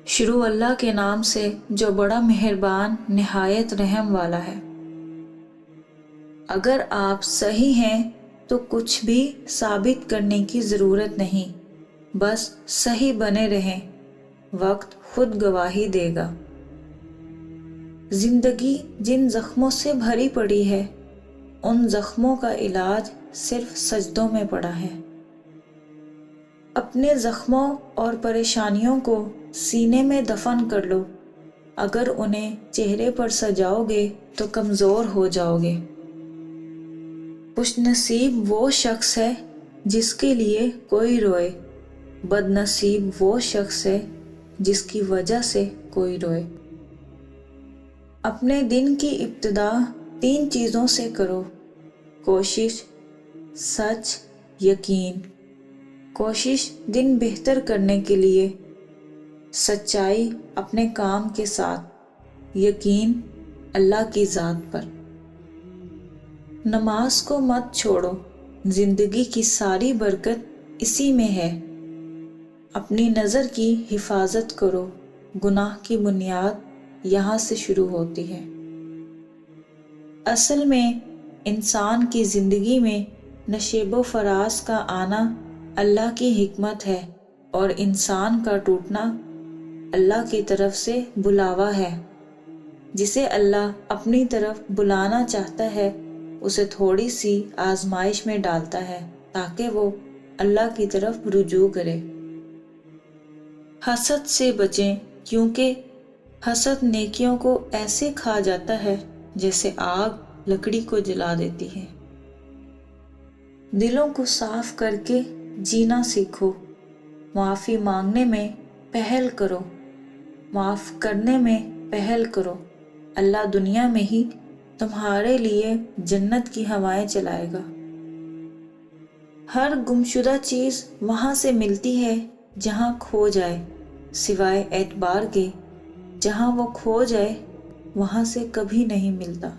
شروع اللہ کے نام سے جو بڑا مہربان نہایت رحم والا ہے۔ اگر آپ صحیح ہیں تو کچھ بھی ثابت کرنے کی ضرورت نہیں، بس صحیح بنے رہیں، وقت خود گواہی دے گا۔ زندگی جن زخموں سے بھری پڑی ہے، ان زخموں کا علاج صرف سجدوں میں پڑا ہے۔ اپنے زخموں اور پریشانیوں کو سینے میں دفن کر لو، اگر انہیں چہرے پر سجاؤ گے تو کمزور ہو جاؤ گے۔ خوش نصیب وہ شخص ہے جس کے لیے کوئی روئے، بد نصیب وہ شخص ہے جس کی وجہ سے کوئی روئے۔ اپنے دن کی ابتدا 3 چیزوں سے کرو: کوشش، سچ، یقین۔ کوشش دن بہتر کرنے کے لیے، سچائی اپنے کام کے ساتھ، یقین اللہ کی ذات پر۔ نماز کو مت چھوڑو، زندگی کی ساری برکت اسی میں ہے۔ اپنی نظر کی حفاظت کرو، گناہ کی بنیاد یہاں سے شروع ہوتی ہے۔ اصل میں انسان کی زندگی میں نشیب و فراز کا آنا اللہ کی حکمت ہے، اور انسان کا ٹوٹنا اللہ کی طرف سے بلاوا ہے۔ جسے اللہ اپنی طرف بلانا چاہتا ہے، اسے تھوڑی سی آزمائش میں ڈالتا ہے تاکہ وہ اللہ کی طرف رجوع کرے۔ حسد سے بچیں، کیونکہ حسد نیکیوں کو ایسے کھا جاتا ہے جیسے آگ لکڑی کو جلا دیتی ہے۔ دلوں کو صاف کر کے جینا سیکھو، معافی مانگنے میں پہل کرو، معاف کرنے میں پہل کرو۔ اللہ دنیا میں ہی تمہارے لیے جنت کی ہوائیں چلائے گا۔ ہر گمشدہ چیز وہاں سے ملتی ہے جہاں کھو جائے، سوائے اعتبار کے، جہاں وہ کھو جائے وہاں سے کبھی نہیں ملتا۔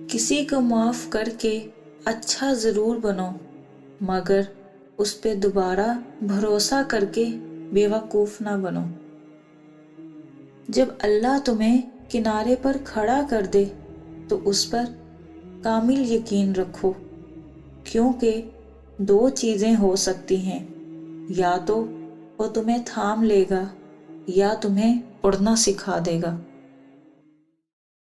کسی کو معاف کر کے اچھا ضرور بنو، مگر اس پہ دوبارہ بھروسہ کر کے بے وقوف نہ بنو۔ جب اللہ تمہیں کنارے پر کھڑا کر دے تو اس پر کامل یقین رکھو، کیونکہ 2 چیزیں ہو سکتی ہیں، یا تو وہ تمہیں تھام لے گا یا تمہیں اڑنا سکھا دے گا۔